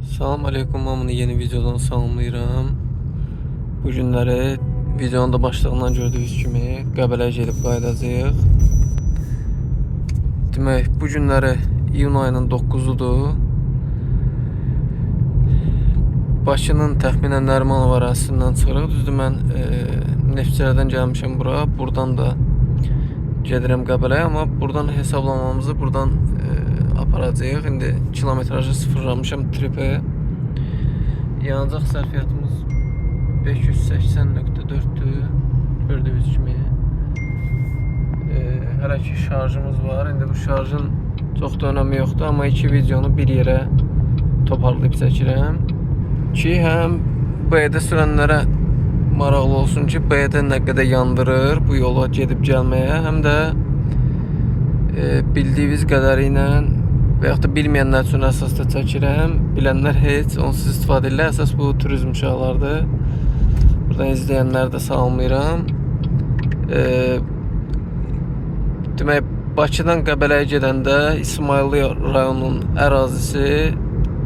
Salam aleykum, hamını yeni videodan salamlayıram. Bu günləri videonun da başlığından gördüyünüz kimi Qəbələyə gedib qayıdacağıq. Demək, bu günləri iyun ayının 9-udur. Bakının təxminən Nərimanov ərazisindən çıxırıq. Düzdür, mən Neftçilərdən gəlmişəm bura. Buradan da gedirəm Qəbələyə, amma buradan hesablamamızı buradan aparacağıq. İndi kilometrajı sıfırlamışam tripə. Yanacaq sərfiyyatımız 580.4'dür. Gördüyünüz kimi. Hələ ki şarjımız var. İndi bu şarjın çox da önəmi yoxdur, amma iki videonu bir yerə toparlayıb çəkirəm. Ki həm B-də sürənlərə maraqlı olsun ki, B-də nə qədər yandırır bu yola gedib gəlməyə, həm də bildiyiniz qədərilə və yaxud da bilməyənlər üçün əsasda çəkirəm. Bilənlər heç, onsuz istifadə edirlər. Əsas bu turizm uşaqlardır. Buradan izləyənləri də salamlayıram. Demək, Bakıdan Qəbələyə gedəndə İsmayıllı rayonunun ərazisi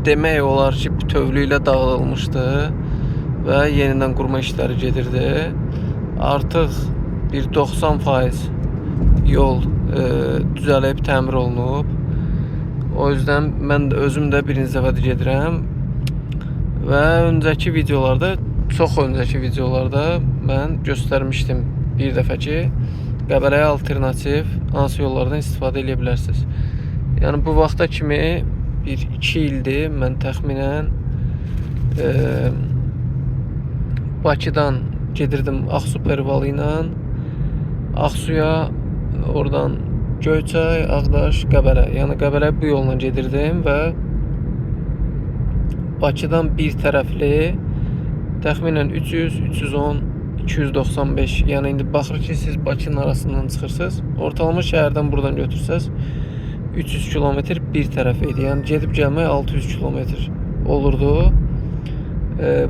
demək olar ki, bütövlüklə dağıdılmışdı və yenidən qurma işləri gedirdi. Artıq bir 90% yol düzəlib, təmir olunub. O yüzden mən də özüm də birinci dəfədir gedirəm və öncəki videolarda, çox öncəki videolarda mən göstərmişdim bir dəfə ki, Qəbələyə alternativ hansı yollardan istifadə edə bilərsiniz. Yəni bu vaxta kimi bir 2 ildir mən təxminən Bakıdan gedirdim Ağsu Perivalı ilə Ağsuya, oradan Göyçay, Ağdaş, Qəbələ. Yəni Qəbələ bu yolla gedirdim və Bakıdan bir tərəfli təxminən 300, 310, 295. Yəni indi baxır ki, siz Bakının arasından çıxırsınız. Ortalama şəhərdən buradan götürsəz 300 kilometr bir tərəf idi. Yəni gedib gəlmək 600 kilometr olurdu.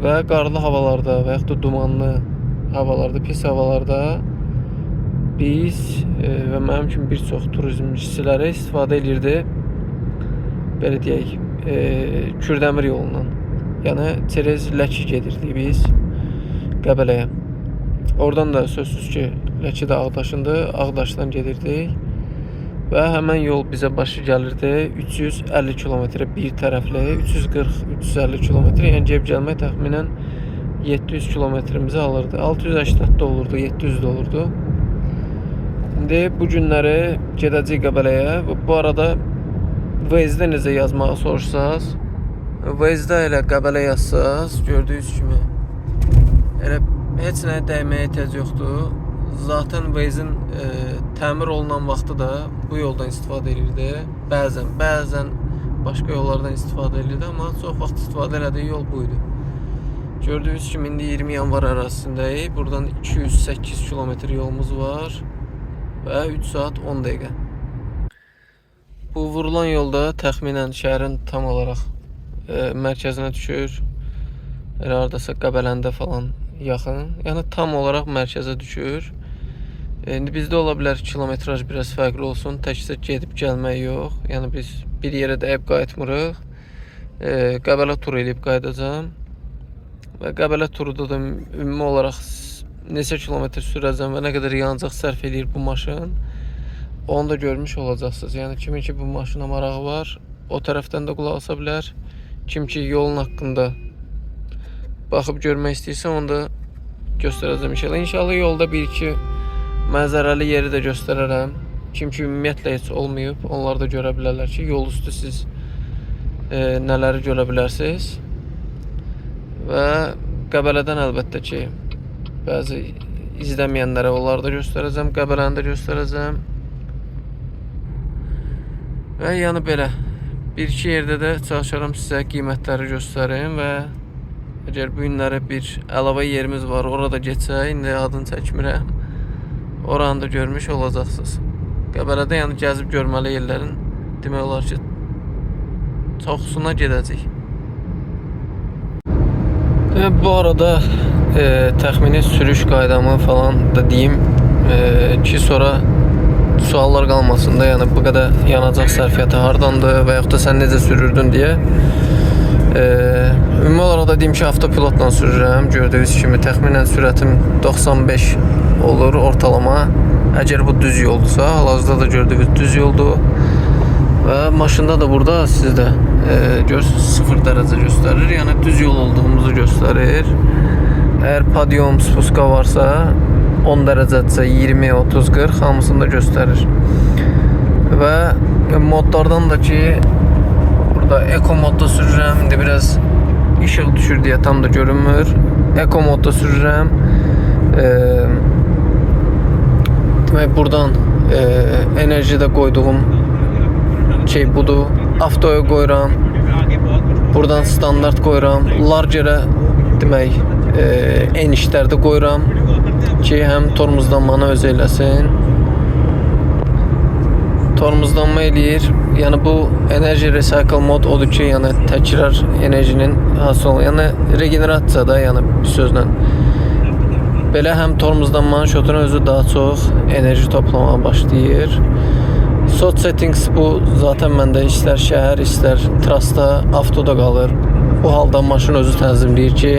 Və qarlı havalarda və yaxud da dumanlı havalarda, pis havalarda biz və mənim kimi bir çox turizm işçiləri istifadə edirdi, belə deyək, Kürdəmir yolundan. Yəni Çerez Ləki gedirdik biz Qəbələyə. Oradan da sözsüz ki, Ləki də Ağdaşındır, Ağdaşdan gedirdik və həmən yol bizə başı gəlirdi 350 kilometrə bir tərəfli, 340-350 kilometrə, yəni gedib gəlmək təxminən 700 kilometrimizi alırdı. 680 da olurdu, 700 də olurdu. İndi bu günləri gedəcəyik Qəbələyə və bu arada Waze-də necə yazmağı soruşsaz, Waze-də elə Qəbələ yazsaz, gördüyünüz kimi elə heç nəyə dəyməyə ehtiyac yoxdur. Zaten Waze-in təmir olunan vaxtı da bu yoldan istifadə edirdi. Bəzən başqa yollardan istifadə edirdi, amma çox vaxt istifadə elədiyi yol buydu. Gördüyünüz kimi indi 20 yanvar ərazisindəyik. Buradan 208 kilometr yolumuz var və 3 saat 10 dəqiqə. Bu vurulan yolda təxminən şəhərin tam olaraq mərkəzinə düşür. Elə haradasa Qəbələndə falan yaxın. Yəni tam olaraq mərkəzə düşür. İndi bizdə ola bilər kilometraj biraz fərqli olsun. Təkcə gedib gəlmək yox. Yəni biz bir yerə dəyib qayıtmırıq. Qəbələ turu eləyib qayıdacağım. Və Qəbələ turuda da ümumi olaraq neçə kilometr sürəcəm və nə qədər yanacaq sərf edir bu maşın, onu da görmüş olacaqsınız. Yəni kimin ki bu maşına marağı var, o tərəfdən də qulaq asa bilər. Kim ki yolun haqqında baxıb görmək istəyirsə, onu da göstərəcəm inşallah. İnşallah yolda bir-iki mənzərəli yeri də göstərərəm. Kim ki ümumiyyətlə heç olmayıb, onlar da görə bilərlər ki, yol üstü siz nələri görə bilərsiniz. Və Qəbələdən əlbəttə ki, bəzi izləməyənlərə onları da göstərəcəm, Qəbələni də göstərəcəm. Və yəni belə, bir-iki yerdə də çalışaram sizə qiymətləri göstərim və əgər bu günlərə bir əlavə yerimiz var, orada geçsə, indi adını çəkmirəm, oranı da görmüş olacaqsınız. Qəbələdə yəni gəzib görməli yerlərin demək olar ki, çoxsuna gedəcək. Bu arada təxmini sürüş qaydamı falan da deyim ki, sonra suallar qalmasın da, yəni bu qədər yanacaq sərfiyyatı hardandır və yaxud da sən necə sürürdün deyə. Ümumi olaraq da deyim ki, avtopilotla sürürəm. Gördüyünüz kimi təxminən sürətim 95 olur ortalama. Əgər bu düz yoldursa, hal-hazırda da gördüyünüz düz yoldur. Və maşında da burada sizdə görürsünüz 0 dərəcə göstərir. Yəni düz yol olduğumuzu göstərir. Əgər padyom, spuska varsa 10 dərəcədirsə 20, 30, 40 hamısını da göstərir. Və modlardan da ki, burada Eco modda sürürəm. İndi biraz işıq düşür deyə tam da görünmür. Eco modda sürürəm. Demək buradan enerjidə qoyduğum şey budur. Avtoya qoyuram. Buradan standart qoyuram. Largerə demək enişlərdə qoyuram ki, həm tormozlanmanı öz eləsin. Tormozlanma eləyir. Yəni bu enerji recycle mod odur ki, yəni təkrar enerjinin hasil olur. Yəni regenerasiya da, yəni bir sözlə. Belə həm tormozlanmanın şotuna özü daha çox enerji toplamağa başlayır. Sot settings bu zaten məndə istər şəhər, istər trasda, avtoda qalır. Bu halda maşın özü tənzimləyir ki,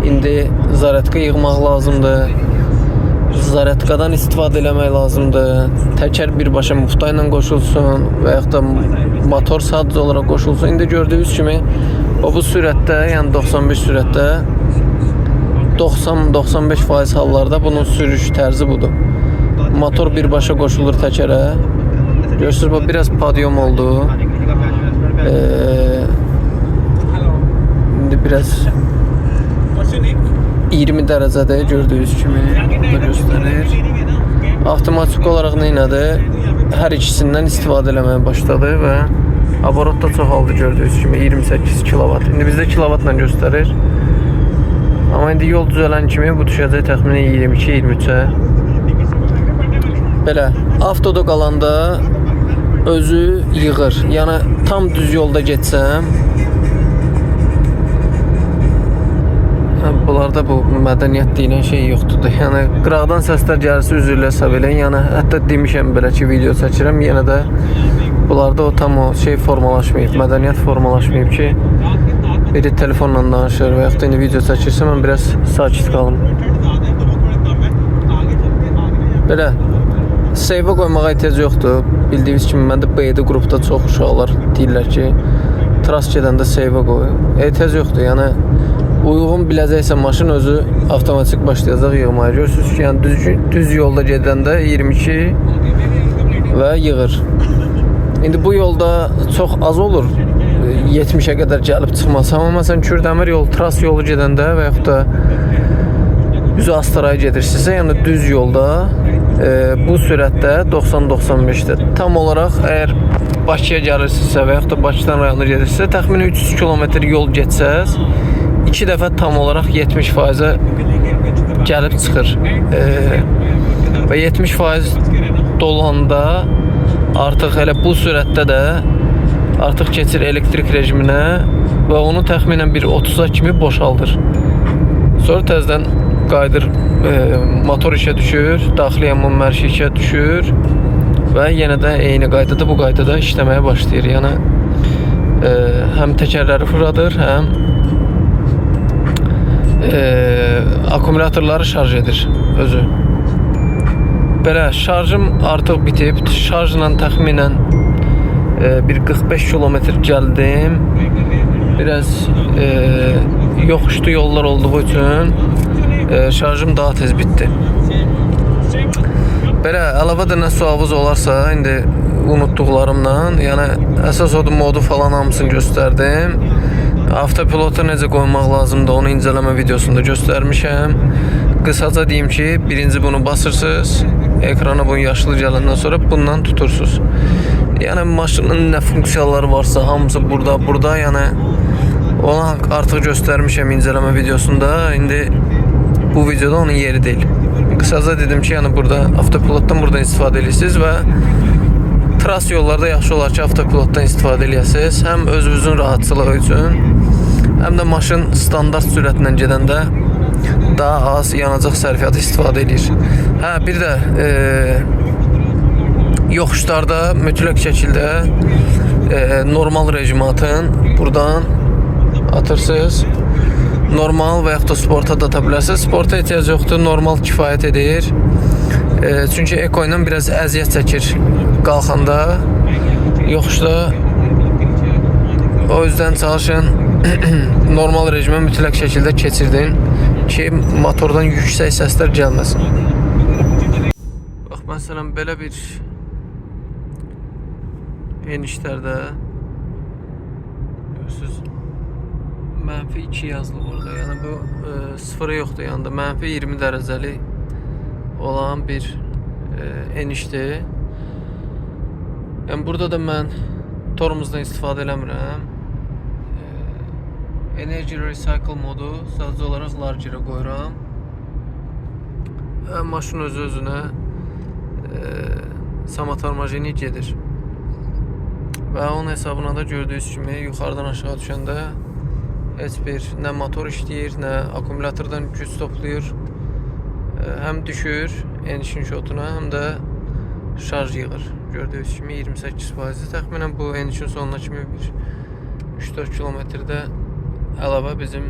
indi zaretka yığmaq lazımdır. Zaretkadan istifadə eləmək lazımdır. Təkər birbaşa mufta ilə qoşulsun və yaxud da motor sadəcə olaraq qoşulsun. İndi gördüyünüz kimi bu sürətdə, yəni 95 sürətdə 90-95% hallarda bunun sürüş tərzi budur. Motor birbaşa qoşulur təkərə. Görürsünüz, bu biraz padyom oldu. İndi biraz 20 dərəcədə gördüyünüz kimi burada göstərir. Avtomatik olaraq neynədi? Hər ikisindən istifadə eləməyə başladı və aborot da çoxaldı gördüyünüz kimi 28 kW. İndi bizdə kilovatla göstərir. Amma indi yol düzələn kimi bu düşəcək təxminən 22-23-ə. Belə avtoda qalanda özü yığır. Yəni tam düz yolda getsəm, bunlarda bu mədəniyyət deyilən şey yoxdur. Yəni qıraqdan səslər gəlirsə üzrlə hesab eləyin. Yəni hətta demişəm belə ki, video çəkirəm, yenə də bunlarda o tam o şey formalaşmayıb, mədəniyyət formalaşmayıb ki, biri telefonla danışır və yaxud da indi video çəkirsə mən biraz sakit qalım. Belə save qoymağa ehtiyac yoxdur. Bildiyiniz kimi məndə B-də qrupda çox uşaqlar deyirlər ki, tras gedəndə save qoy. Ehtiyac yoxdur. Yəni uyğun biləcəksə maşın özü avtomatik başlayacaq yığmaya. Görürsünüz ki, yəni düz yolda gedəndə 22 və yığır. İndi bu yolda çox az olur 70-ə qədər gəlib çıxması. Amma məsələn Kürdəmir yol, tras yolu gedəndə və yaxud da üzü Astaraya gedirsinizsə, yəni düz yolda bu sürətdə 90-95-də tam olaraq əgər Bakıya gəlirsinizsə və yaxud da Bakıdan rayona gedirsinizsə, təxminən 300 km yol getsəz 2 dəfə tam olaraq 70%-ə gəlib çıxır. Və 70% dolanda artıq elə bu sürətdə də artıq keçir elektrik rejiminə və onu təxminən bir 30-a kimi boşaldır. Sonra təzədən qayıdır, motor işə düşür, daxili yanma mərşi işə düşür və yenə də eyni qaydada bu qaydada işləməyə başlayır. Yəni həm təkərləri fırladır, həm akkumulyatorları şarj edir özü. Belə şarjım artıq bitib. Şarjla təxminən bir 45 kilometr gəldim. Biraz yoxuşlu yollar olduğu üçün şarjım daha tez bitdi. Belə əlavə də nə sualınız olarsa, indi unutduqlarımdan, yəni əsas modu falan hamısını göstərdim. Avtopilota necə qoymaq lazımdır, onu incələmə videosunda göstərmişəm. Qısaca deyim ki, birinci bunu basırsınız, ekrana bu yaşlı gələndən sonra bundan tutursunuz. Yəni maşının nə funksiyaları varsa hamısı burada, yəni onu artıq göstərmişəm incələmə videosunda. İndi bu videoda onun yeri deyil. Qısaca dedim ki, yəni burada avtopilotdan buradan istifadə edirsiniz və tras yollarda yaxşı olar ki, avtopilotdan istifadə edəsiniz. Həm özünüzün rahatçılığı üçün, həm də maşın standart sürətlə gedəndə daha az yanacaq sərfiyyatı istifadə edir. Hə, bir də yoxuşlarda mütləq şəkildə normal rejimi atın. Buradan satırsınız. Normal və yaxud da sporta da ata bilərsiniz. Sporta ehtiyac yoxdur, normal kifayət edir. Çünki Eko ilə biraz əziyyət çəkir qalxanda, yoxuşda. O yüzden çalışın normal rejimə mütləq şəkildə keçirdin ki, motordan yüksək səslər gəlməsin. Bax, məsələn, belə bir enişlərdə görürsünüz, -2 yazılıb orada. Yəni bu sıfırı yoxdur yanında. -20 dərəcəli olan bir enişdir. Yəni burada da mən tormozdan istifadə eləmirəm. Energy Recycle modu sadəcə olaraq largerə qoyuram. Maşın özü-özünə samatarmajeni gedir. Və onun hesabına da gördüyünüz kimi yuxarıdan aşağı düşəndə heç bir nə motor işləyir, nə akkumulyatordan güc toplayır. Həm düşür enişin şotuna, həm də şarj yığır. Gördüyünüz kimi 28%. Təxminən bu enişin sonuna kimi bir 3-4 kilometrdə əlavə bizim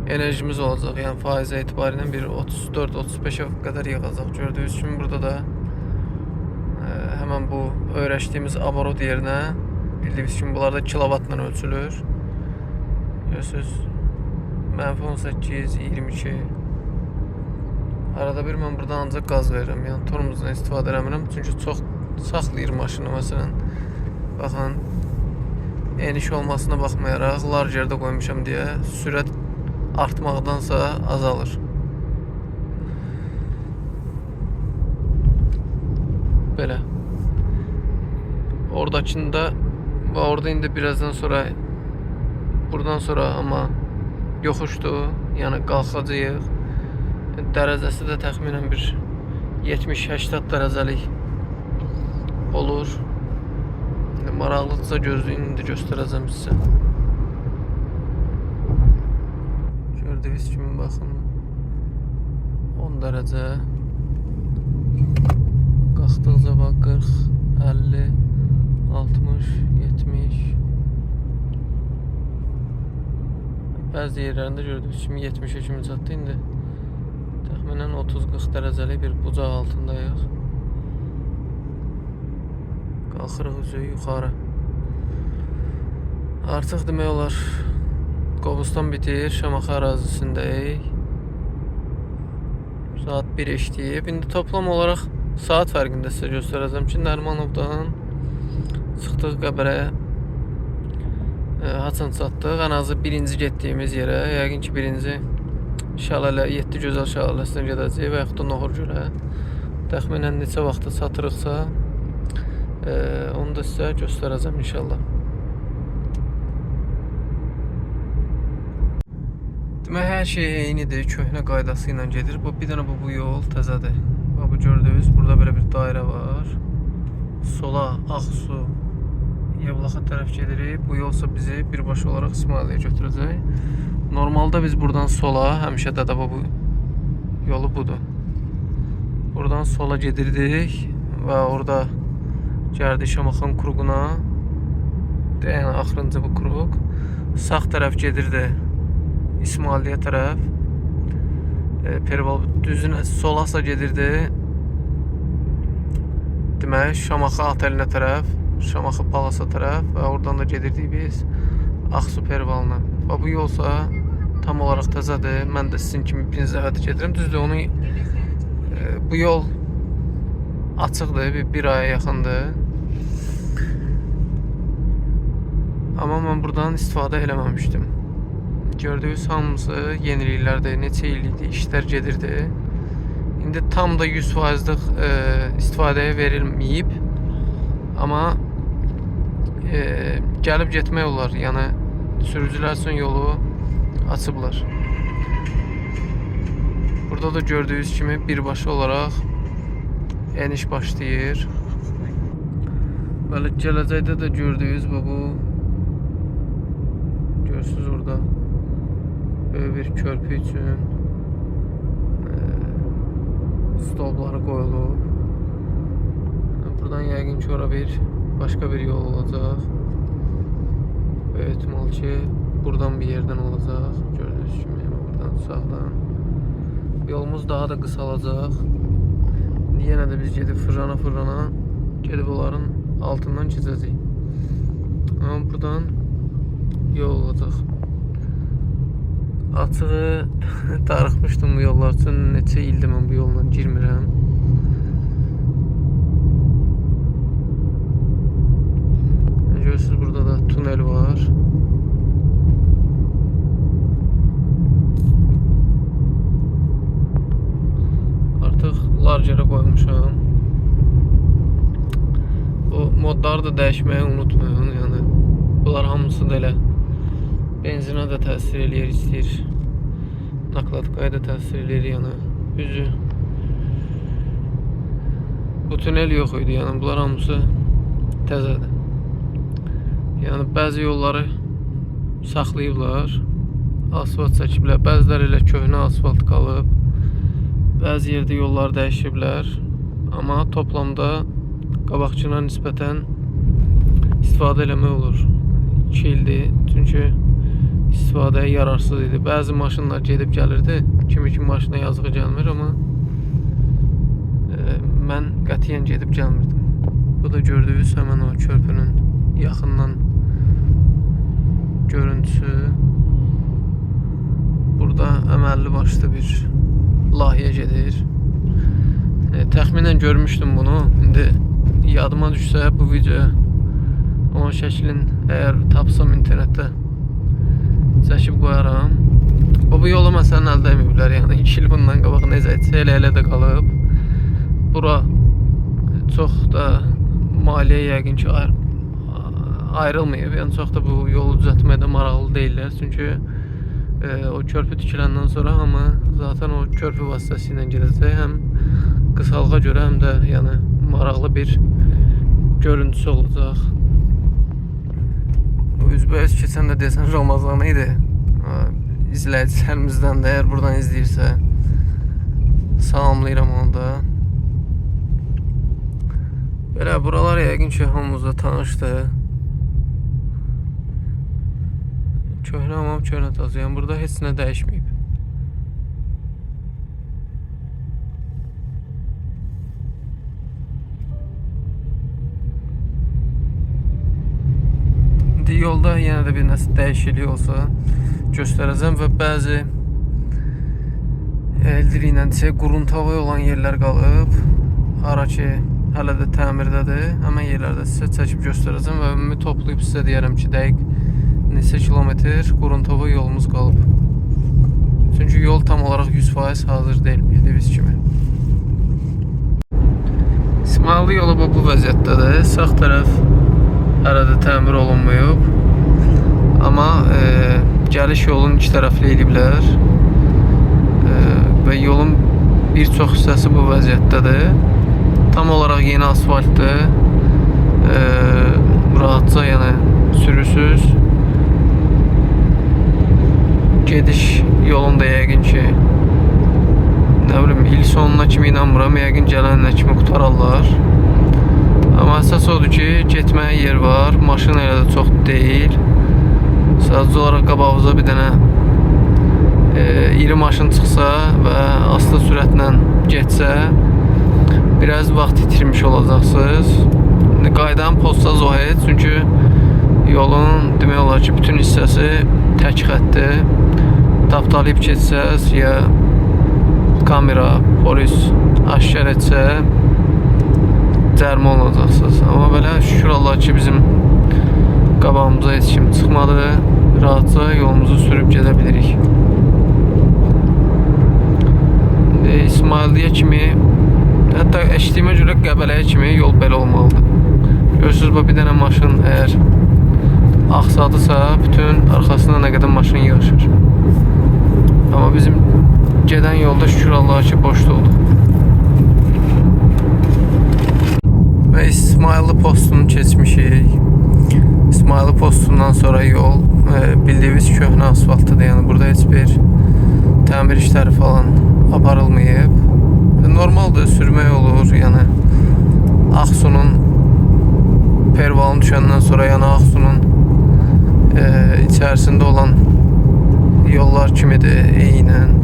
enerjimiz olacaq. Yəni faizə etibarıyla bir 34-35'e qədər yığacaq. Gördüyünüz kimi burada da hemen bu öyrəşdiyimiz aborot yerinə bildiyiniz kimi bunlar da kilovatla ölçülür. Görürsünüz, -18, 22. Arada bir mən burada ancaq qaz verirəm. Yəni tormozdan istifadə eləmirəm. Çünki çox saxlayır maşını. Məsələn, baxın, eniş olmasına baxmayaraq largerdə qoymuşam deyə sürət artmaqdansa azalır. Belə. Oradakında və orada indi birazdan sonra buradan sonra amma yoxuşdur. Yəni qalxacağıq. Dərəcəsi də təxminən bir 70-80 dərəcəlik olur. Maraqlıdırsa gözləyin, indi göstərəcəm sizə. Gördüyünüz kimi baxın, 10 dərəcə. Qalxdıqca bax 40, 50, 60, 70. Bəzi yerlərində gördüyünüz kimi 70'e kimi çatdı indi. Təxminən 30-40 dərəcəlik bir bucaq altındayıq. Qalxırıq üzü yuxarı. Artıq demək olar Qobustan bitir, Şamaxı ərazisindəyik. Saat 1 işləyib. İndi toplam olaraq saat fərqində sizə göstərəcəm ki, Nərimanovdan çıxdıq Qəbərəyə. Haçan çatdıq. Ən azı birinci getdiyimiz yerə, yəqin ki birinci şəlalə, 7 gözəl şəlaləsinə gedəcəyik və yaxud da Noxur gölə. Təxminən neçə vaxtda çatırıqsa onu da sizə göstərəcəm inşallah. Demək, hər şey eynidir, köhnə qaydası ilə gedir. Bir dənə bu yol təzədir. Bu gördüyünüz, burada belə bir dairə var. Sola Ağsu Yevlaxa tərəf gedirik. Bu yolsa bizi birbaşa olaraq İsmailiyə götürəcək. Normalda biz buradan sola, həmişə də bu yolu budur. Buradan sola gedirdik və orada gəldik Şamaxın kruquna. Yəni axırıncı bu kruq. Sağ tərəf gedirdi İsmailiyə tərəf. Perival düzünə solasa gedirdi. Demək, Şamaxı otelinə tərəf, Şamaxı Palasa tərəf və oradan da gedirdik biz Ağsu Perivalına. Bu yolsa tam olaraq təzədir. Mən də sizin kimi birinci dəfədir gedirəm. Düzdür, onu bu yol açıqdır, bir aya yaxındır. Amma mən buradan istifadə eləməmişdim. Gördüyünüz hamısı yeniliklərdir, neçə il idi, işlər gedirdi. İndi tam da 100%'lik istifadəyə verilməyib. Amma gəlib getmək olar. Yəni sürücülər üçün yolu açıblar. Burada da gördüyünüz kimi birbaşa olaraq eniş başlayır. Belə gələcəkdə də gördüyünüz bu görürsünüz orada böyük bir körpü üçün stolları qoyulub. Buradan yəqin ki ora başqa bir yol olacaq. ehtimal ki buradan bir yerden olacaq. Gördüyünüz kimi buradan sağdan. Yolumuz daha da qısalacaq. Yenə də biz gedib fırlana gedib onların altından keçəcəyik. Amma buradan yol olacaq. Açığı darıxmışdım bu yollar üçün. Neçə ildir mən bu yolla girmirəm. Görürsünüz burada da tunel var. Artıq largerə qoymuşam. Bu modları da dəyişməyi unutmayın. Yəni bunlar hamısı da elə benzinə də təsir eləyir, istəyir. Nakladkaya da təsir eləyir, yəni üzü. Bu tunel yox idi, yəni bunlar hamısı təzədir. Yəni bəzi yolları saxlayıblar, asfalt çəkiblər, bəziləri ilə köhnə asfalt qalıb, bəzi yerdə yollar dəyişiblər, amma toplamda qabaqçına nisbətən istifadə eləmək olur. 2 ildir, çünki istifadəyə yararsız idi. Bəzi maşınlar gedib gəlirdi, kimi maşına yazığı gəlmir, amma mən qətiyyən gedib gəlmirdim. Bu da gördüyünüz həmən o körpünün yaxından görüntüsü. Burada əməlli başlı bir layihə gedir. Təxminən görmüşdüm bunu. İndi yadıma düşsə bu video onun şəklin əgər tapsam internetdə çəkib qoyaram. Bu yolu məsələn əldə ediblər. Yəni 2 il bundan qabaq necə etsə elə də qalıb. Bura çox da maliyyə yəqin ki ayrılmayıb. Yəni çox da bu yolu düzəltməyə maraqlı deyirlər. Çünki o körpü tikiləndən sonra hamı zaten o körpü vasitəsilə gedəcək. Həm qısalığa görə, həm də yəni maraqlı bir görüntüsü olacaq. Üzbəüz keçən də desən Ramazanı idi. İzləyicilərimizdən də əgər buradan izləyirsə salamlayıram onu da. Belə buralar yəqin ki hamımıza tanışdır. Köhnə hamam köhnə tazı. Yəni burada heç nə dəyişməyib. İndi yolda yenə də bir nəsə dəyişiklik olsa göstərəcəm və bəzi eldiri ilə desək quruntava olan yerlər qalıb. Ara ki hələ də təmirdədir. Həmən yerlərdə sizə çəkib göstərəcəm və ümumi toplayıb sizə deyərəm ki, dəqiq neçə kilometr quruntava yolumuz qalıb. Çünki yol tam olaraq 100% hazır deyil, bildiyiniz kimi. İsmayıllı yolu bu vəziyyətdədir. Sağ tərəf hələ də təmir olunmayıb. Amma gəliş yolun 2 tərəfli eləyiblər. Və yolun bir çox hissəsi bu vəziyyətdədir. Tam olaraq yeni asfaltdır. Rahatca yəni sürürsüz. Gediş yolunda yəqin ki nə bilim il sonuna kimi inanmıram, yəqin gələnə kimi qutararlar. Amma əsas odur ki, getməyə yer var, maşın elə də çox deyil. Sadəcə olaraq qabağınıza bir dənə iri maşın çıxsa və asta sürətlə getsə biraz vaxt itirmiş olacaqsınız. Qaydanı pozsaz o heç, çünki yolun demək olar ki bütün hissəsi tək xətdir. Tapdalayıb keçsəz ya kamera, polis aşkar etsə cərimə olacaqsınız. Amma belə şükür Allah ki bizim qabağımıza heç kim çıxmadı. Rahatca yolumuzu sürüb gedə bilirik. İsmailliyə kimi, hətta eşitdiyimə görə Qəbələyə kimi yol belə olmalıdır. Görürsünüz, bir dənə maşın əgər axsadısa bütün arxasına nə qədər maşın yığışır. Amma bizim gedən yolda şükür Allah'a ki boş oldu. Və İsmayıllı postunu keçmişik. İsmayıllı postundan sonra yol bildiyiniz köhnə asfaltlıdır. Yəni burada heç bir təmir işləri falan aparılmayıb. Normaldır, sürmək olur. Yəni Ağsunun pervalını düşəndən sonra, yəni Ağsunun içərisində olan yollar kimidir, eynən.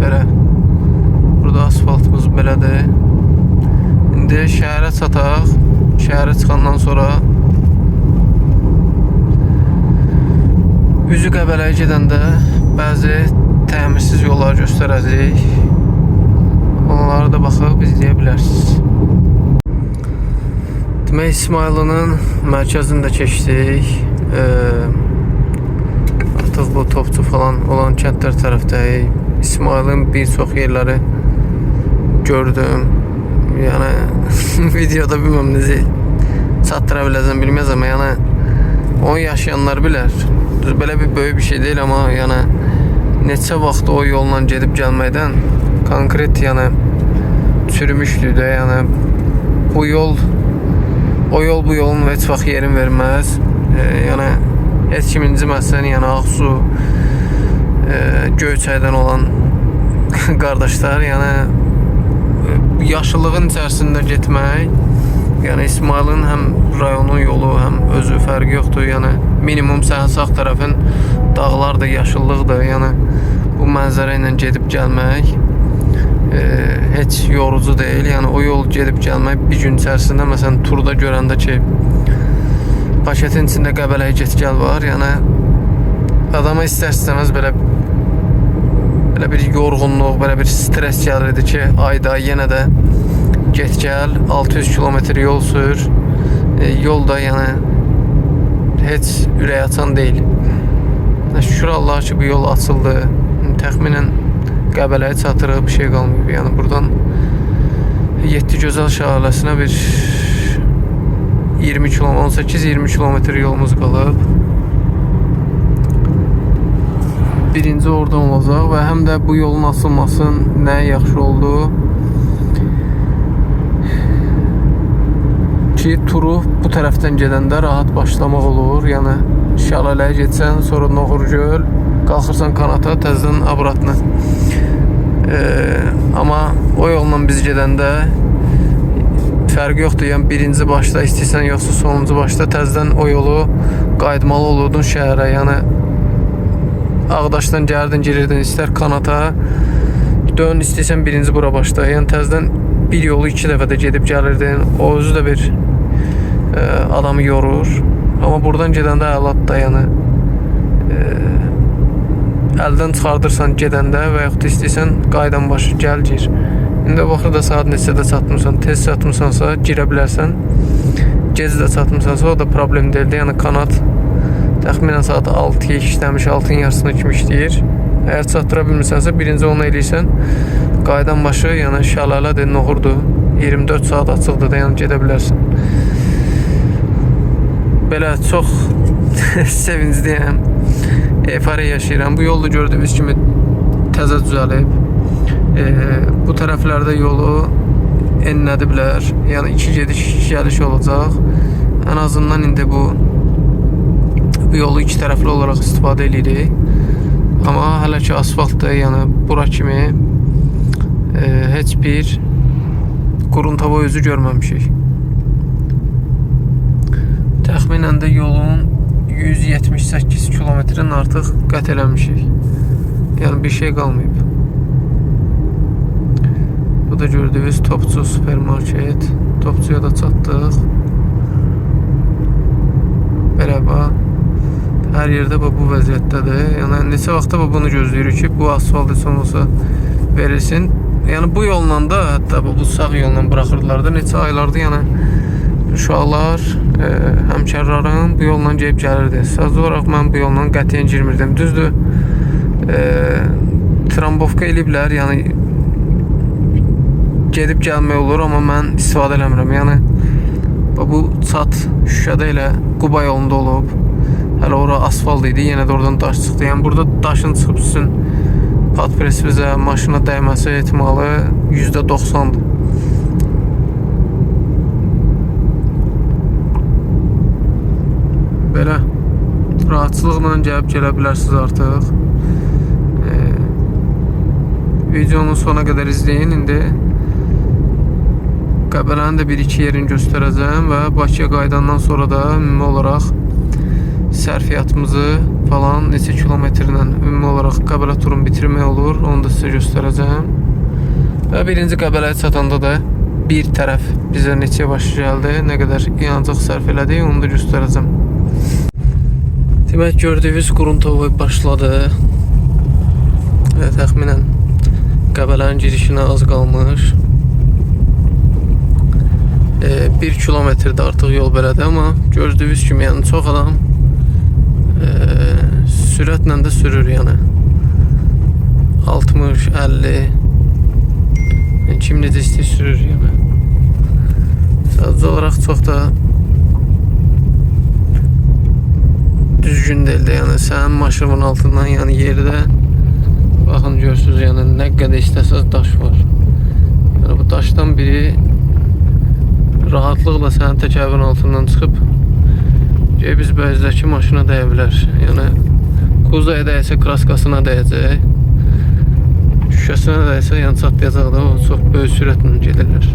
Belə, burada asfaltımız belədir. İndi şəhərə çataq. Şəhərə çıxandan sonra üzü Qəbələyə gedəndə bəzi təmirsiz yollar göstərəcək. Onlara da baxıb izləyə bilərsiniz. Demək, İsmailinin mərkəzində keçdik. Artıq bu Topçu falan olan kəndlər tərəfdəyik. İsmailin bir çox yerləri gördüm. Yəni videoda bilməm necə çatdıra biləcəm, bilməzəm. Yəni onu yaşayanlar bilər. Düz belə bir böyük bir şey deyil, amma yəni neçə vaxt o yolla gedib gəlməkdən konkret yəni çürümüşdü də. Yəni bu yol o yol bu yolun heç vaxt yerin verməz. Yəni heç kim inciməsin. Yəni Ağsu, Göyçaydan olan qardaşlar, yəni yaşıllığın içərisində getmək, yəni İsmailin həm rayonun yolu, həm özü fərqi yoxdur. Yəni minimum sənin sağ tərəfin dağlardır, yaşıllıqdır. Yəni bu mənzərə ilə gedib gəlmək heç yorucu deyil. Yəni o yol gedib gəlmək bir gün içərisində, məsələn turda görəndə ki paketin içində Qəbələyə get-gəl var. Yəni adama istər-istəməz belə bir yorğunluq, belə bir stres gəlirdi ki, ayda yenə də get-gəl 600 kilometr yol sür. Yolda yəni heç ürək açan deyil. Şükür Allah ki bu yol açıldı. Təxminən Qəbələyə çatırıq, bir şey qalmayıb. Yəni buradan 7 Gözəl şəhərləsinə bir 18-20 kilometr yolumuz qalıb. Birinci oradan olacaq və həm də bu yolun açılmasının nəyə yaxşı oldu ki, turu bu tərəfdən gedəndə rahat başlamaq olur. Yəni Şəlaləyə getsən, sonra Noğurgöl, qalxırsan Kanata, təzədən abratına. Amma o yolla biz gedəndə fərqi yoxdur. Yəni birinci başda istəyirsən, yoxsa sonuncu başda təzədən o yolu qayıtmalı olurdun şəhərə. Yəni Ağdaşdan gəldin, girirdin, istər Kanata dön, istəyirsən birinci bura başda. Yəni təzədən bir yolu 2 dəfə də gedib gəlirdin. O özü də bir adamı yorur. Amma buradan gedəndə əlat da, yəni əldən çıxardırsan gedəndə və yaxud da istəyirsən qaydan başı gəl gir. İndi baxır da saat neçədə çatmırsan, tez çatmırsansa girə bilərsən. Gec də çatmırsansa o da problem deyildi. Yəni kanat təxminən saat 6-ya işləmiş, 6-ın yarısına kimi işləyir. Əgər çatdıra bilmirsənsə birinci onu eləyirsən. Qaydan başı, yəni Şəlalədir, Noğurdur. 24 saat açıqdır da, yəni gedə bilərsən. Belə çox sevincliyəm. Efariya yaşayıram. Bu yolda gördüyünüz kimi təzə düzəlib. Bu tərəflərdə yolu enlədiblər. Yəni 2 gediş, 2 gəliş olacaq. Ən azından indi bu yolu 2 tərəfli olaraq istifadə edirik. Amma hələ ki asfaltdır. Yəni bura kimi heç bir quruntava özü görməmişik. Təxminən də yolun 178 kilometrin artıq qət eləmişik. Yəni bir şey qalmayıb. Bu da gördüyünüz Topçu supermarket. Topçuya da çatdıq. Belə bax. Hər yerdə bu vəziyyətdədir. Yəni neçə vaxtda bunu gözləyirik ki, bu asfalt heç olmasa verilsin. Yəni bu yolla da, hətta bu sağ yolla buraxırdılar da, neçə aylardır yəni uşaqlar, həmkarlarım bu yolla gəlib gəlirdi. Sadəcə olaraq mən bu yolla qətiyyən girmirdim. Düzdür, trambovka eləyiblər, yəni gedib gəlmək olur, amma mən istifadə eləmirəm. Yəni bu çat Şuşada elə Quba yolunda olub. Hələ ora asfalt idi, yenə də oradan daş çıxdı. Yəni burada daşın çıxıb sizin patpres bizə maşına dəyməsi ehtimalı %90'dır. Belə rahatçılıqla gəlib gələ bilərsiniz artıq. Videonun sona qədər izləyin. İndi Qəbələnin də bir-iki yerini göstərəcəm və Bakıya qayıdandan sonra da ümumi olaraq sərfiyyatımızı falan neçə kilometrlə ümumi olaraq Qəbələ turunu bitirmək olur, onu da sizə göstərəcəm. Və birinci Qəbələyə çatanda da bir tərəf bizə neçə başı gəldi, nə qədər yanacaq sərf elədik, onu da göstərəcəm. Demək, gördüyünüz Quruntovoy başladı və təxminən Qəbələnin girişinə az qalmış. 1 kilometrdə artıq yol belədir, amma gördüyünüz kimi yəni çox adam sürətlə də sürür, yəni 60, 50 kim necə istəyir sürür, yəni sadəcə olaraq çox da düzgün deyil də, yəni sənin maşının altından, yəni yerdə baxın görürsünüz, yəni nə qədər istəsəz daş var, yəni bu daşdan biri rahatlıqla sənin təkərin altından çıxıb biz bəzdəki maşına dəyə bilər, yəni kuzaya dəyəsə kraskasına dəyəcək, şüşəsinə dəyəsə yəni çatlayacaq da, o çox böyük sürətlə gedirlər.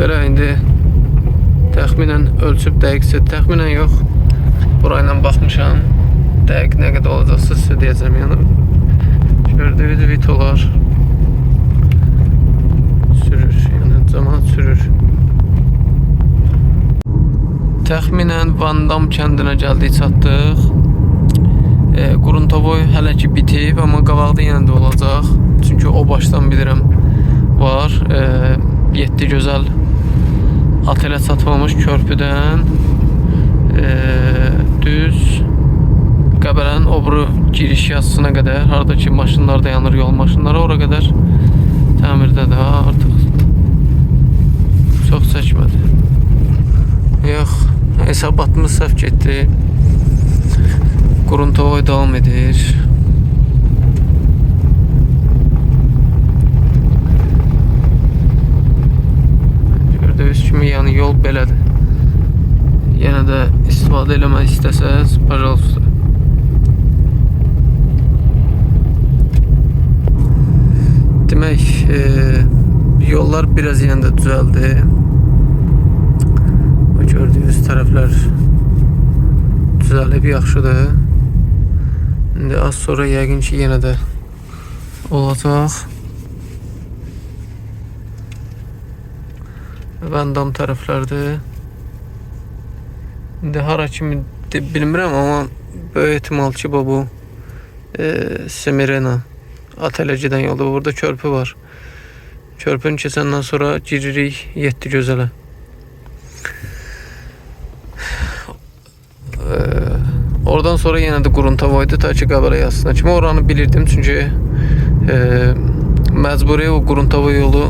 Belə indi təxminən ölçüb dəqiqsə, təxminən yox, burayla baxmışam, dəqiq nə qədər olacaqsa sizə deyəcəm, yəni gördüyünüz vitolar sürür, yəni cəmaət sürür. Təxminən Van Dam kəndinə gəldik, çatdıq. Quruntovoy hələ ki bitib, amma qabaqda yenə də olacaq. Çünki o başdan bilirəm var. 7 gözəl otelə çatmamış körpüdən düz Qəbələnin obru giriş yazısına qədər, harada ki maşınlar dayanır, yol maşınları, ora qədər təmirdə də artıq çox çəkmədi. Yox, hesabatımız səhv getdi. Quruntovoy davam edir. Gördüyünüz kimi yəni yol belədir. Yenə də istifadə eləmək istəsəz, pajolsta. Demək, yollar biraz yenə də düzəldi. Gördüyünüz tərəflər düzəlib, yaxşıdır. İndi az sonra yəqin ki yenə də olacaq. Van Dam tərəflərdir. İndi hara kimi bilmirəm, amma böyük ehtimal ki bu Semirena otelə gedən yolda. Burada körpü var. Körpünü keçəndən sonra giririk 7 gözələ. Oradan sonra yenə də Quruntovoydu ta ki Qəbələ yazısına kimi. Oranı bilirdim çünki məcburi o Quruntovoy yolu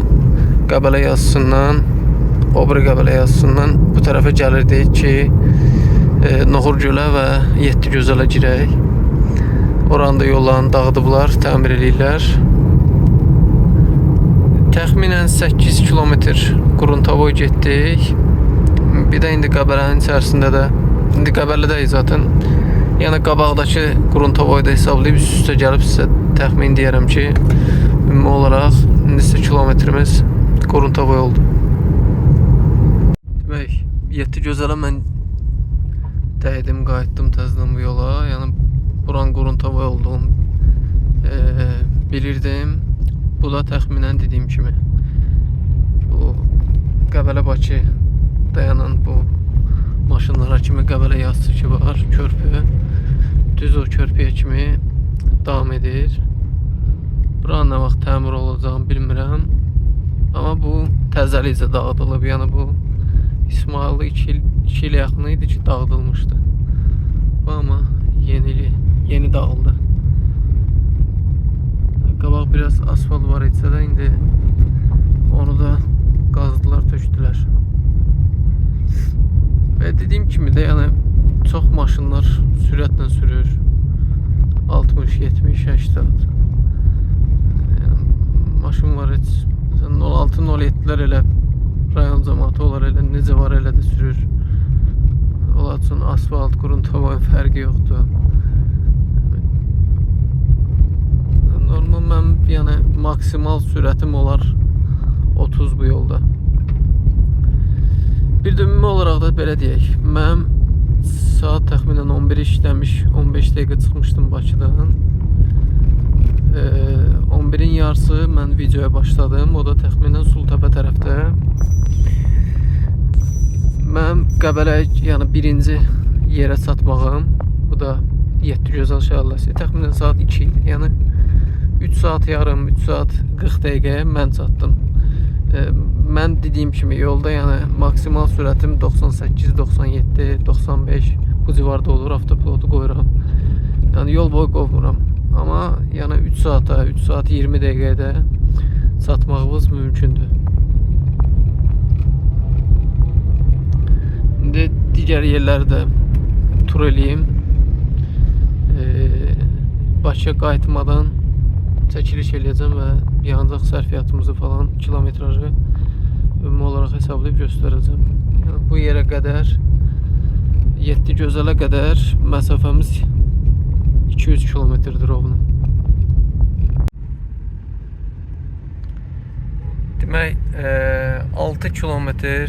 Qəbələ yazısından, obri Qəbələ yazısından bu tərəfə gəlirdik ki Noxur gölə və 7 gözələ girək. Oranı da yollarını dağıdıblar, təmir eləyirlər. Təxminən 8 kilometr Quruntovoy getdik. Bir də indi Qəbələnin içərisində də, indi Qəbələdəyik zaten. Yəni qabaqdakı Quruntovoyda hesablayıb üst-üstə gəlib sizə təxmin deyərəm ki, ümumi olaraq indi kilometrimiz Quruntovoy oldu. Demək, 7 gözələ mən dəydim, qayıtdım təzədən bu yola. Yəni buran Quruntovoy olduğum bilirdim. Bu da təxminən dediyim kimi bu Qəbələ-Bakı dayanan bu maşınlara kimi Qəbələ yazısı ki var, körpü. Düz o körpüyə kimi davam edir. Buranın nə vaxt təmir olacağını bilmirəm. Amma bu təzəlicə dağıdılıb. Yəni bu İsmail'da 2 il yaxını idi ki dağıdılmışdı. Bu amma yeni dağıldı. Qabaq biraz asfalt var etsə də indi onu da qazdılar, tökdülər. Və dediyim kimi də yəni çox maşınlar sürətlə sürür. 60, 70, 80. Yəni, maşın var heç 06-07'lər elə rayon cəmaatı olar, elə necə var elə də sürür. Onlar üçün asfalt, Quruntovoy fərqi yoxdur. Normal mən yəni maksimal sürətim olar 30 bu yolda. Bir de ümumi olaraq da belə deyək. Mənim saat təxminən 11 işləmiş, 15 dəqiqə çıxmışdım Bakıdan. 11-in yarısı mən videoya başladım. O da təxminən Sultepe tərəfdə. Mənim Qəbələ, yəni birinci yerə çatmağım, bu da Yeddigözəl şəhərləsi, təxminən saat 2 idi. Yəni 3 saat yarım, 3 saat 40 dəqiqəyə mən çatdım. Mən dediyim kimi yolda yəni maksimal sürətim 98, 97, 95 bu civarda olur. Avtopilotu qoyuram. Yəni yol boyu qovmuram. Amma yəni 3 saata, 3 saat 20 dəqiqədə çatmağımız mümkündür. İndi digər yerləri də tur eləyim. Bakıya qayıtmadan çəkiliş eləyəcəm və yanacaq sərfiyyatımızı falan, kilometrajı ümumi olaraq hesablayıb göstərəcəm. Yəni bu yerə qədər, Yeddigözələ qədər məsafəmiz 200 kilometrdir rovna. Demək 6 kilometr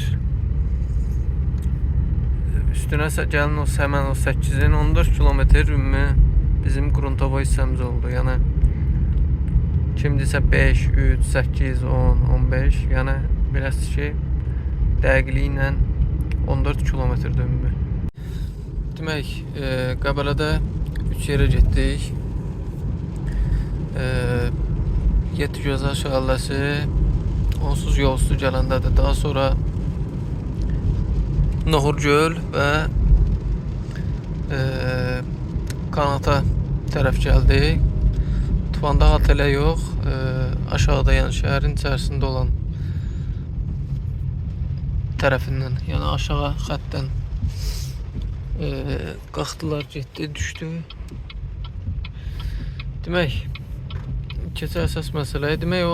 üstünə gəlin həmən o 8-in 14 kilometr ümumi bizim qruntava hissəmiz oldu. Yəni kimdisə 5, 3, 8, 10, 15, yəni biləsiniz ki, dəqiqliklə 14 kilometrdir ümumi. Demək, Qəbələdə 3 yerə getdik. Yeddigözəl şəhərləsi, onsuz yol üstü gələndədir. Daha sonra Nohurgöl və Kanata tərəf gəldik. Tufanda otelə yox, aşağıda yəni şəhərin içərisində olan tərəfindən, yəni aşağı xəttdən qalxdılar, getdi, düşdü. Demək, keçə əsas məsələyə, demək o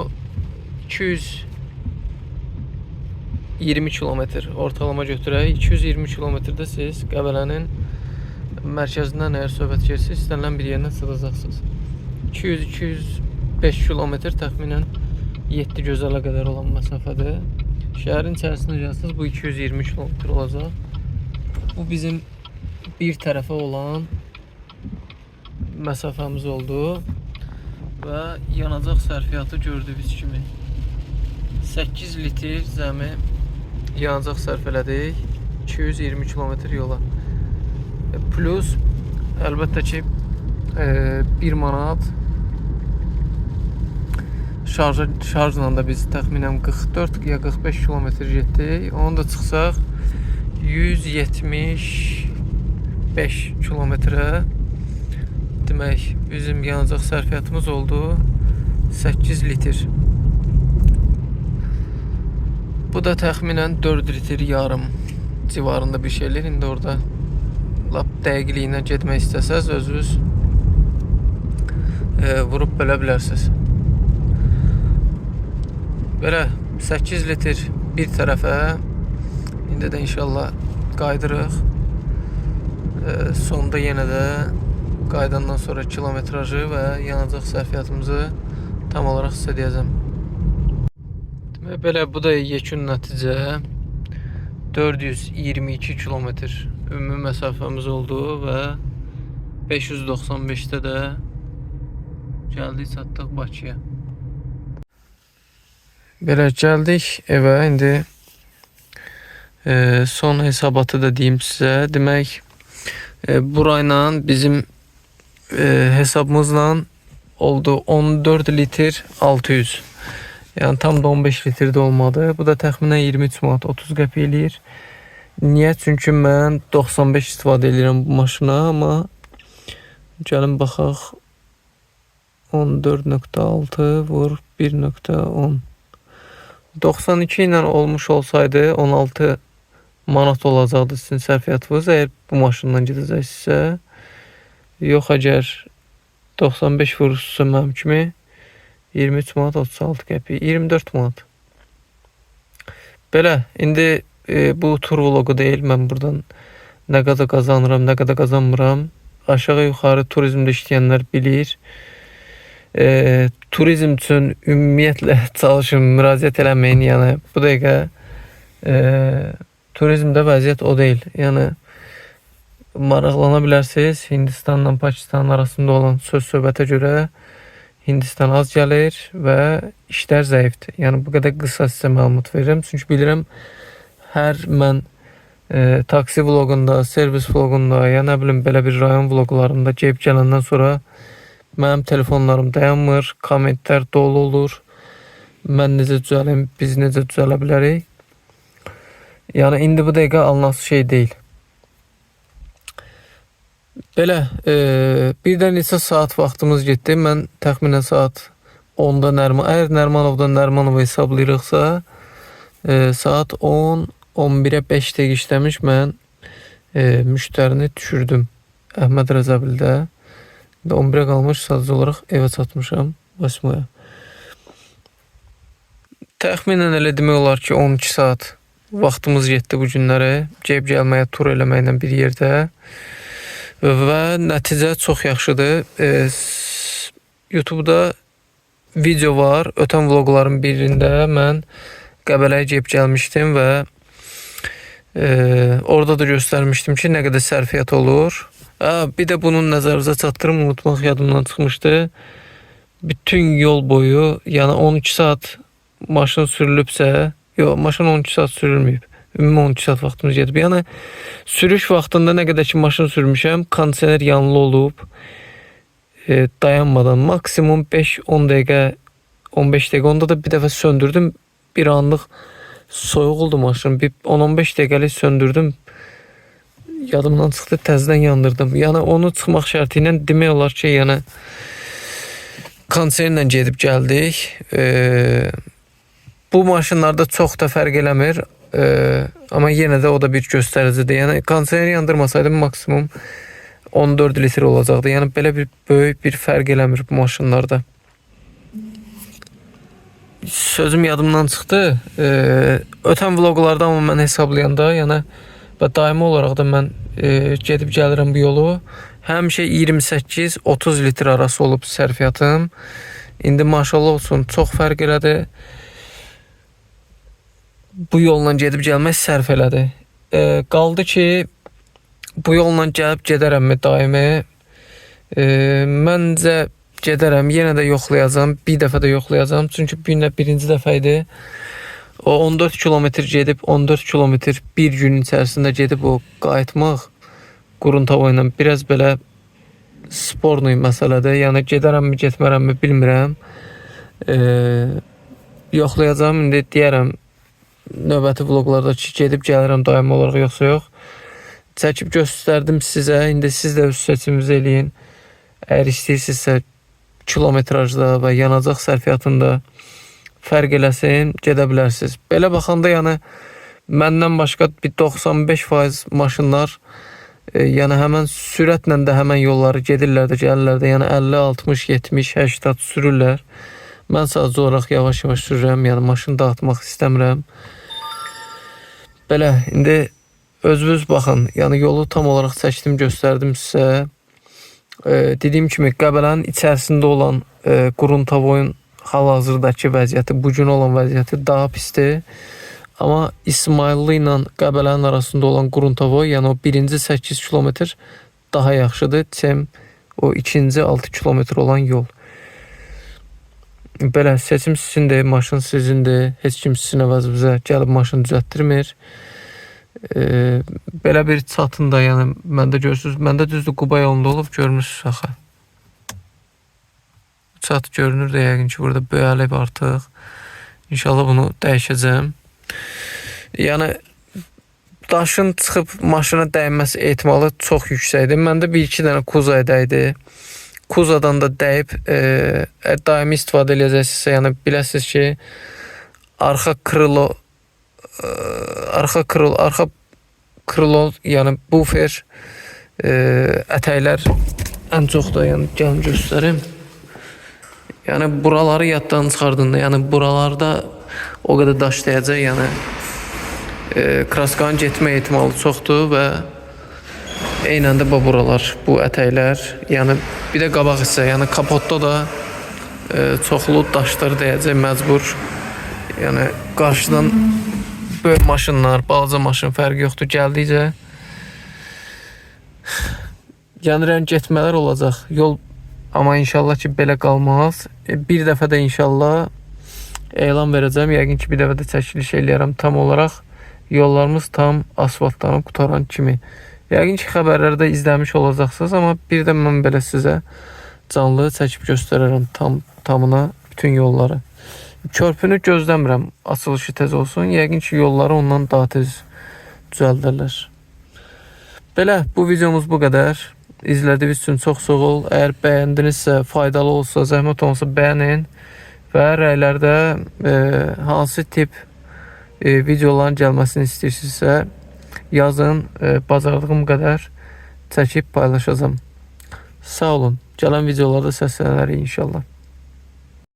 220 kilometr ortalama götürək. 220 kilometrdə siz Qəbələnin mərkəzindən əgər söhbət gedirsə, istənilən bir yerinə sığacaqsınız. 200-205 kilometr təxminən Yeddigözələ qədər olan məsafədir. Şəhərin içərisində gəlsiniz, bu 220 kilometr olacaq. Bu bizim bir tərəfə olan məsafəmiz oldu və yanacaq sərfiyyatı gördüyünüz kimi 8 litr zəmi yanacaq sərf elədik 220 kilometr yola. Plus əlbəttə ki 1 manat şarjla da biz təxminən 44 ya 45 kilometr getdik. Onu da çıxsaq 175 kilometrə, demək bizim yanacaq sərfiyyatımız oldu 8 litr. Bu da təxminən 4 litr yarım civarında bir şeyler. İndi orada lap dəqiqliyinə getmək istəsəz özünüz vurub bölə bilərsiniz. Belə 8 litr bir tərəfə. İndi də inşallah qaydırıq. Sonda yenə də qaydandan sonra kilometrajı və yanacaq sərfiyyatımızı tam olaraq sizə deyəcəm. Belə bu da yekun nəticə. 422 kilometr ümumi məsafəmiz oldu və 595-də də gəldik, çatdıq Bakıya. Belə gəldik evə. İndi son hesabatı da deyim sizə. Demək, burayla bizim hesabımızla oldu 14 litr 600. Yəni tam da 15 litr də olmadı. Bu da təxminən 23 manat 30 qəpik eləyir. Niyə? Çünki mən 95 istifadə edirəm bu maşına, amma gəlin baxaq. 14.6 vur 1.10. 92 ilə olmuş olsaydı 16 manat olacaqdı sizin sərfiyyatınız əgər bu maşından gedəcəksinizsə. Yox, əgər 95 vurursunuzsa mənim kimi 23 manat 36 qəpik, 24 manat. Belə, indi bu tur vlogu deyil. Mən buradan nə qədər qazanıram, nə qədər qazanmıram. Aşağı yuxarı turizmdə işləyənlər bilir. turizm üçün ümumiyyətlə çalışın, müraciət eləməyin. Yəni bu dəqiqə turizmdə vəziyyət o deyil. Yəni maraqlana bilərsiniz. Hindistanla Pakistan arasında olan söz-söhbətə görə Hindistan az gəlir və işlər zəifdir. Yəni bu qədər qısa sizə məlumat verirəm. Çünki bilirəm hər mən taksi vloqunda, servis vloqunda, ya nə bilim belə bir rayon vloqlarında gəlib gələndən sonra mənim telefonlarım dayanmır, kommentlər dolu olur. Mən necə düzəlim, biz necə düzələ bilərik? Yəni indi bu dəqiqə alınası şey deyil. Belə bir də neçə saat vaxtımız getdi. Mən təxminən saat 10-da əgər Nərmanovdan Nərmanova hesablayırıqsa, saat 10-11-ə 5 dəqiqə işləmiş mən müştərini düşürdüm Əhməd Rəzəbildə. 11'e qalmış, sadəcə olaraq evə çatmışam 8-ya. Təxminən elə demək olar ki 12 saat vaxtımız getdi bu günlərə. Gəlib gəlməyə, tur eləməklə bir yerdə. Və nəticə çox yaxşıdır. YouTube'da video var. Ötən vloqların birində mən Qəbələyə gəlib gəlmişdim və orada da göstərmişdim ki, nə qədər sərfiyyat olur. Bir də bunun nəzərinizə çatdırım, unutmaq yadımdan çıxmışdı. Bütün yol boyu, yəni 12 saat maşın sürülübsə, yox, maşın 12 saat sürülməyib. Ümumi 12 saat vaxtımız gedib. Yəni sürüş vaxtında nə qədər ki maşın sürmüşəm, kondisioner yanılı olub, dayanmadan maksimum 5-10 dəqiqə, 15 dəqiqə. Onda da bir dəfə söndürdüm, bir anlıq soyuq oldu maşın. Bir 10-15 dəqiqəlik söndürdüm. Yadımdan çıxdı, təzədən yandırdım. Yəni onu çıxmaq şərti ilə demək olar ki, yəni kondisionerlə gedib gəldik. Bu maşınlarda çox da fərq eləmir. Amma yenə də o da bir göstəricidir. Yəni kondisioneri yandırmasaydım maksimum 14 litr olacaqdı. Yəni belə bir böyük bir fərq eləmir bu maşınlarda. Sözüm yadımdan çıxdı. Ötən vloqlarda amma mən hesablayanda, yəni və daimi olaraq da mən gedib gəlirəm bu yolu. Həmişə 28-30 litr arası olub sərfiyyatım. İndi maşallah olsun, çox fərq elədi. Bu yolla gedib gəlmək sərf elədi. Qaldı ki, bu yolla gəlib gedərəmmi daimi? Məncə gedərəm, yenə də yoxlayacağım. Bir dəfə də yoxlayacağım. Çünki birinci dəfə idi. O 14 kilometr gedib, 14 kilometr bir gün içərisində gedib o qayıtmaq Quruntava ilə biraz belə sporlu məsələdir. Yəni gedərəmmi, getmərəmmi bilmirəm. Yoxlayacağım, indi deyərəm növbəti vloqlarda ki, gedib gəlirəm daimi olaraq yoxsa yox. Çəkib göstərdim sizə, indi siz də öz seçiminizi eləyin. Əgər istəyirsinizsə kilometrajda və yanacaq sərfiyyatında fərq eləsin, gedə bilərsiniz. Belə baxanda, yəni məndən başqa bir 95% maşınlar yəni həmən sürətlə də həmən yolları gedirlər də, gəlirlər də. Yəni 50, 60, 70, 80 sürürlər. Mən sadəcə olaraq yavaş-yavaş sürürəm, yəni maşını dağıtmaq istəmirəm. Belə, indi özünüz baxın, yəni yolu tam olaraq çəkdim, göstərdim sizə. Dediyim kimi, Qəbələnin içərisində olan Quruntavoyun hal-hazırdakı vəziyyəti, bu gün olan vəziyyəti daha pisdir. Amma İsmayıllı ilə Qəbələnin arasında olan Quruntavoy, yəni o birinci 8 kilometr daha yaxşıdır. Çem o ikinci 6 kilometr olan yol. Belə, seçim sizindir, maşın sizindir. Heç kim sizin əvəzinizə gəlib maşın düzəltdirmir. Belə bir çatında, yəni məndə görürsünüz, məndə düzdür Quba yolunda olub, görmürsünüz axı. Çat görünür də yəqin ki, burada böyəlib artıq. İnşallah bunu dəyişəcəm. Yəni daşın çıxıb maşına dəyməsi ehtimalı çox yüksəkdir. Məndə 1-2 dənə Kuzaya dəydi. Kuzadan da dəyib daimi istifadə edəcəksinizsə, yəni biləsiniz ki, arxa krilo, yəni bufer ətəklər ən çox da, yəni gəlin göstərim. Yəni buraları yaddan çıxardığında, yəni buralarda o qədər daş dəyəcək, yəni kraskanın getmə ehtimalı çoxdur və eynən də buralar, bu ətəklər, yəni bir də qabaq hissə, yəni kapotda da çoxlu daşlar dəyəcək məcbur. Yəni qarşıdan böyük maşınlar, balaca maşın fərqi yoxdur gəldikcə. Gəlirəm getmələr olacaq. Yol amma inşallah ki belə qalmaz. Bir dəfə də inşallah elan verəcəm. Yəqin ki bir dəfə də çəkiliş eləyərəm tam olaraq. Yollarımız tam asfaltlanıb qutaran kimi. Yəqin ki xəbərlərdə izləmiş olacaqsınız, amma bir də mən belə sizə canlı çəkib göstərərəm tamına bütün yolları. Körpünü gözləmirəm açılışı tez olsun. Yəqin ki yolları ondan daha tez düzəldirlər. Belə bu videomuz bu qədər. İzlədiyiniz üçün çox sağ ol. Əgər bəyəndinizsə, faydalı olsa, zəhmət olsa bəyənin və rəylərdə hansı tip videoların gəlməsini istəyirsinizsə yazın. Bacardığım qədər çəkib paylaşacağım. Sağ olun. Gələn videolarda səslənərik inşallah.